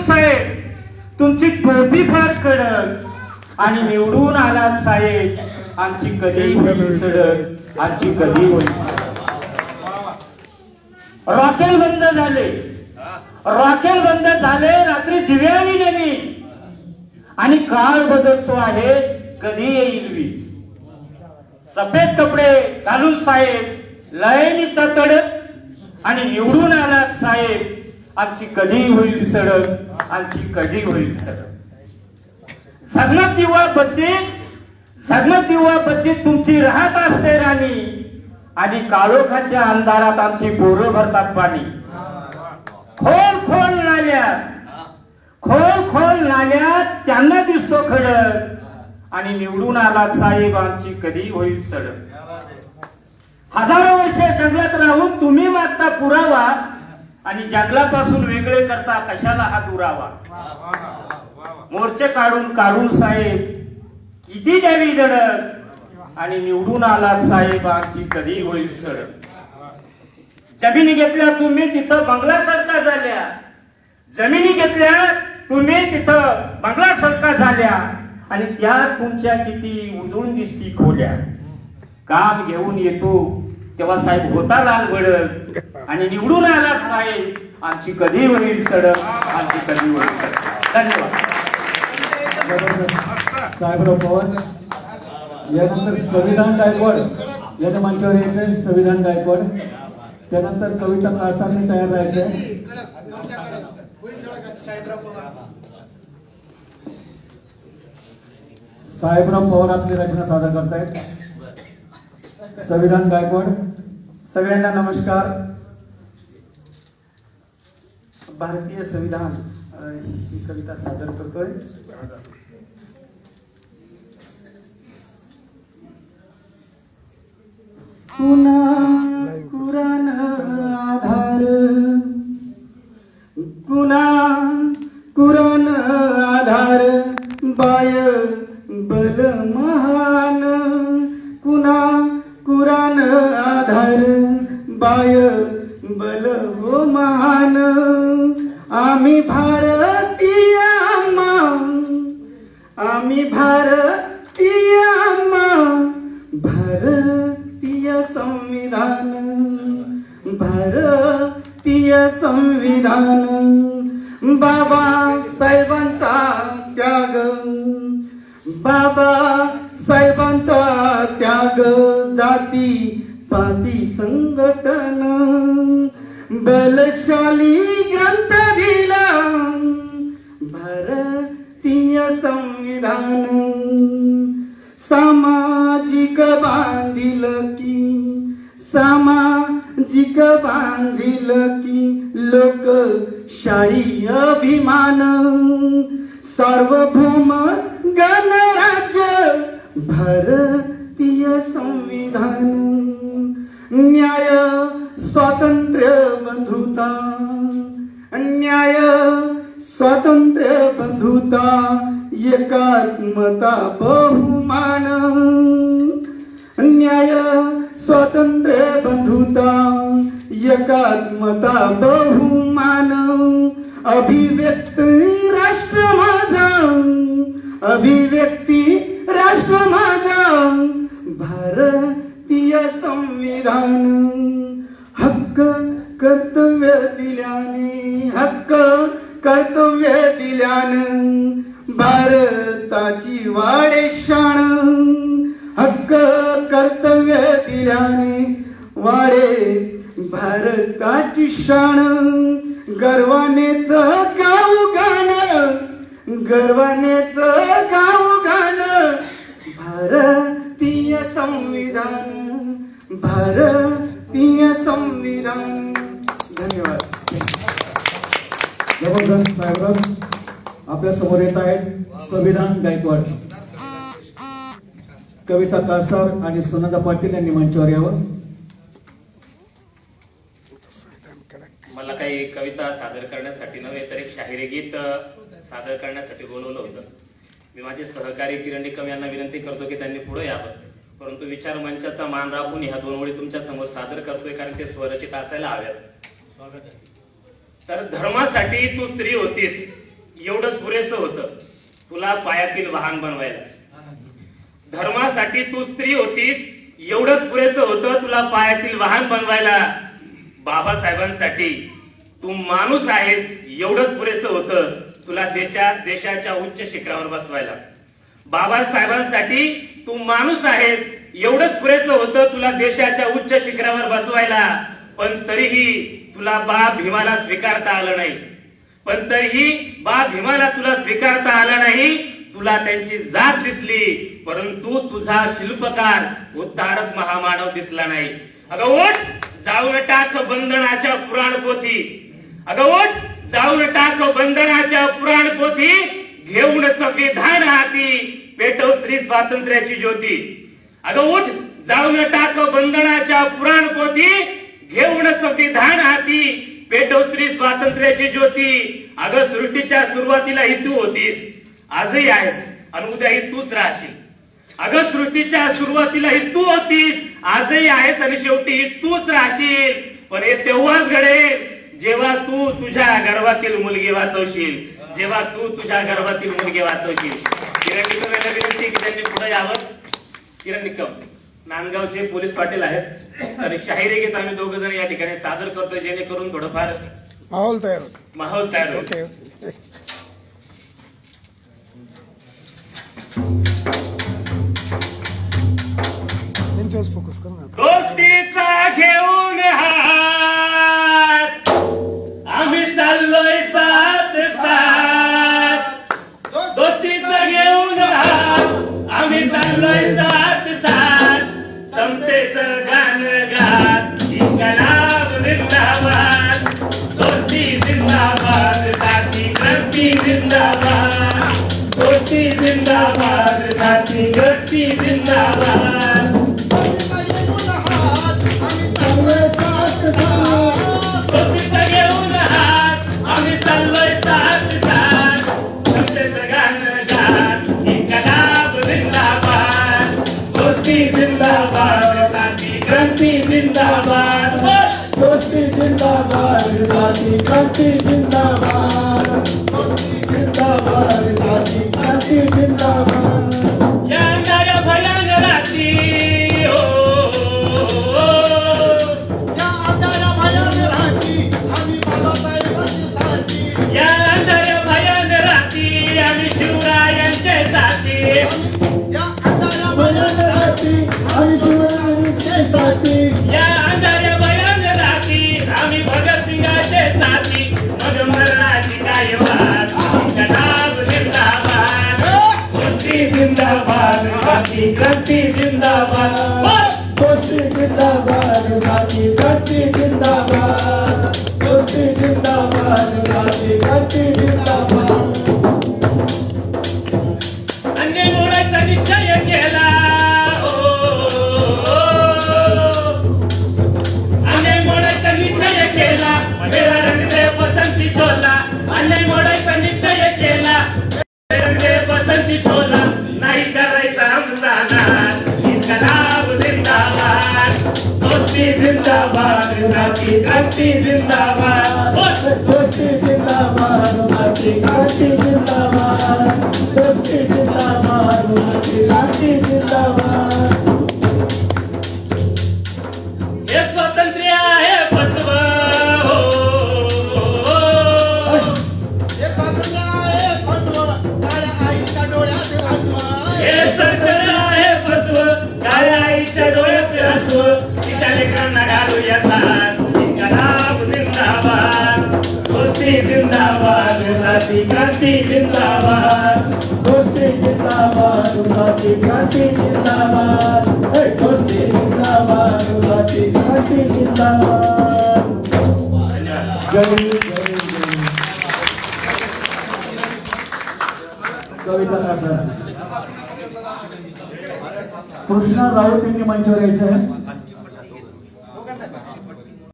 साहेब तुमची टोपी फार कडक आणि निवडून आलात साहेब आमची कधी होईल सडक आमची कधी होईल. रॉकेल बंद झाले, रॉकेल बंद झाले रात्री दिव्यानी नेली आणि काळ बदलतो आहे कधी येईल वीज. सफेद कपडे घालून साहेब लयनी ततड आणि निवडून आलात साहेब आमची कधी होईल सडक आमची कधी होईल सडक. झगमग दिवा बत्तीत तुमची राहत असते राणी आणि काळोखाच्या अंधारात आमची बोरं भरतात पाणी. खोल खोल नाल्यात त्यांना दिसतो खडक आणि निवडून आलात साहेब आमची कधी होईल सडक. हजारो वर्षे जंगलात राहून तुम्ही मागता पुरावा आणि जंगलापासून वेगळे करता कशाला हा दुरावा. मोर्चे काढून साहेब किती द्यावी दडक आणि निवडून आलात साहेब आमची कधी होईल सडक. जमिनी घेतल्या तुम्ही तिथं बंगल्यासारखा झाल्या, जमिनी घेतल्या तुम्ही तिथं बंगल्यासारखा झाल्या आणि त्या तुमच्या किती उजळून दिसती खोल्या. काम घेऊन येतो तेव्हा साहेब होता लाल भडक आणि निवडून आलात साहेब आमची कधी होईल सडक आमची कधी होईल सडक. धन्यवाद. साहेबराव पवार यानंतर संविधान गायकवाड याच्या मंचावर यायचंय. संविधान गायकवाड त्यानंतर कविता कासारने तयार राहायचंय. साहेबराव पवार आपली रचना सादर करतायत. संविधान गायकवाड. सगळ्यांना नमस्कार. भारतीय संविधान ही कविता सादर करतोय. कुरान आधार कुरान आधार बाय बल महान. कुरान आधार बाय बल हो महान. आम्ही भारतीय भारतीय संविधान बाबा साहेबांचा त्याग जाती पाती संघटन बलशाली ग्रंथ दिला भारतीय संविधान. सामाजिक बांधिलकी लोकशाही अभिमान सार्वभौम गणराज्य भारतीय संविधान. न्याय स्वातंत्र्य बंधुता एकात्मता बहुमान. न्याय स्वातंत्र्य बंधुता एकात्मता बहुमान. अभिव्यक्ती राष्ट्र माझा भारतीय संविधान. हक्क कर्तव्य दिल्याने भारताची वाढे शान. हक्क कर्तव्य दिल्याने वाढे भारताची शान. गर्वानेच गाऊ गाण भारतीय संविधान. धन्यवाद. जबरदस्त. साहेबराव आपल्या समोर येत आहेत संविधान गायकवाड. कविता कासार आणि सुनंदा पाटील यांनी मंचावर यावं. मला काही कविता सादर करण्यासाठी नव्हे तर एक शाहिरी गीत सादर करण्यासाठी बोलवलं होतं. मी माझे सहकारी किरण निकम यांना विनंती करतो की त्यांनी पुढे यावं, परंतु विचार मंचाचा मान राखून ह्या दोन ओळी तुमच्या समोर सादर करतोय कारण ते स्वरचित असायला हव्यात. तर धर्मासाठी तू स्त्री होतीस एवढंच पुरेसं होतं तुला पायातील वाहन बनवायला. धर्मासाठी तू स्त्री होतीस एवढंच पुरेसं होतं तुला पायातील वाहन बनवायला. बाबासाहेबांसाठी तू माणूस आहेस एवढंच पुरेसं होतं तुला देशाच्या उच्च शिखरावर बसवायला. बाबासाहेबांसाठी तू माणूस आहेस एवढंच पुरेसं होतं तुला देशाच्या उच्च शिखरावर बसवायला. पण तरीही तुला बा भीमाला स्वीकारता आलं नाही. पण तरीही बा भीमाला तुला स्वीकारता आलं नाही. तुला त्यांची जात दिसली परंतु तुझा शिल्पकार उद्धारक महामानव दिसला नाही. अगं ओठ जाऊन टाक बंधनाच्या पुराण पोथी. अगं ओठ जाऊन टाक बंधनाच्या पुराण पोथी. घेऊन संविधान हाती पेटव स्त्री स्वातंत्र्याची ज्योती. अगं उठ जाऊन टाक बंधनाच्या पुराण पोथी. घेऊन संविधान हाती पेटव स्त्री स्वातंत्र्याची ज्योती. अगं सृष्टीच्या सुरुवातीला ही तू होतीस आजही आहेस आणि उद्याही तूच राहशील. अगं सृष्टीच्या सुरुवातीला ही तू होतीस आजही आहेस आणि शेवटी तूच राहशील. पण हे तेव्हाच घडेल जेव्हा तू तुझ्या गर्भातील मुलगी वाचवशील. जेव्हा तू तुझ्या गर्भातील मुलगी वाचवशील. किरण निकम यांना विनंती की त्यांनी पुढे यावं. किरण निकम नांदगावचे पोलीस पाटील आहेत आणि शाहिरी गीत आम्ही दोघ जण या ठिकाणी सादर करतो जेणेकरून थोडंफार माहोल तयार होईल. दोस्तीचा घेऊन हात आम्ही चाललोय साथ साथ. दोस्तीचा घेऊन हात आम्ही चाललोय साथ साथ. समतेचं गाण गात इन्कलाब जिंदाबाद. दोस्ती जिंदाबाद साथी क्रांती जिंदाबाद. दोस्ती जिंदाबाद साथी क्रांती जिंदाबाद. दोस्तीचं घेऊन हात आम्ही चाललोय साथ साथ. समतेचं गाण गात इन्कलाब जिंदाबाद. दोस्ती जिंदाबाद साथी क्रांती जिंदाबाद. दोस्ती जिंदाबाद साथी क्रांती जिंदाबाद. दोस्ती जिंदाबाद साथी क्रांती जिंदाबाद. या अंधाऱ्या भयान रात्री हो या अंधाऱ्या भयान रात्री आम्ही बाबासाहेबांची साथी. या अंधाऱ्या भयान रात्री आम्ही शिवरायांचे साथी. या अंधाऱ्या भयान रात्री आम्ही शिवरायांचे साथी. या अंधाऱ्या भयान रात्री आम्ही भगतसिंगाचे साथी. मग मरणाची काय वाट इन्कलाब जिंदाबाद. दोस्ती जिंदाबाद साथी क्रांती जिंदाबाद. दोस्ती जिंदाबाद साथी क्रांती जिंदाबाद. दोस्ती जिंदाबाद साथी क्रांती जिंदाबाद. अन्य मोडायचा निश्चय केला अन्य मोडायचा निश्चय केला. मेरा रंग दे बसंती छोला. अन्य मोडायचा निश्चय केला. रंग दे बसंती छोला. नाही करायचा आमदार. इन्कलाब जिंदाबाद. दोस्ती जिंदाबाद साथी क्रांती जिंदाबाद. दोस्ती जिंदाबाद साथी क्रांती जिंदाबाद. दोस्ती जिंदाबाद साथी क्रांती जिंदाबाद. हे स्वातंत्र्य आहे बसव हे स्वातंत्र्य आहे फसवं काळ्या आईच्या डोळ्यात हसवं. हे सरकार आहे बसव काळ्या आईच्या डोळ्यात हसव. तिच्या लेकरांना घालूया साथ. इन्कलाब जिंदाबाद. दोस्ती जिंदाबाद साथी क्रांती जिंदाबाद. दोस्ती जिंदाबाद साथी क्रांती जिंदाबाद. दोस्ती जिंदाबाद साथी क्रांती जिंदाबाद. जय जय जय. कविता कासार. कृष्णा राऊत यांनी मंचावर यायचं आहे.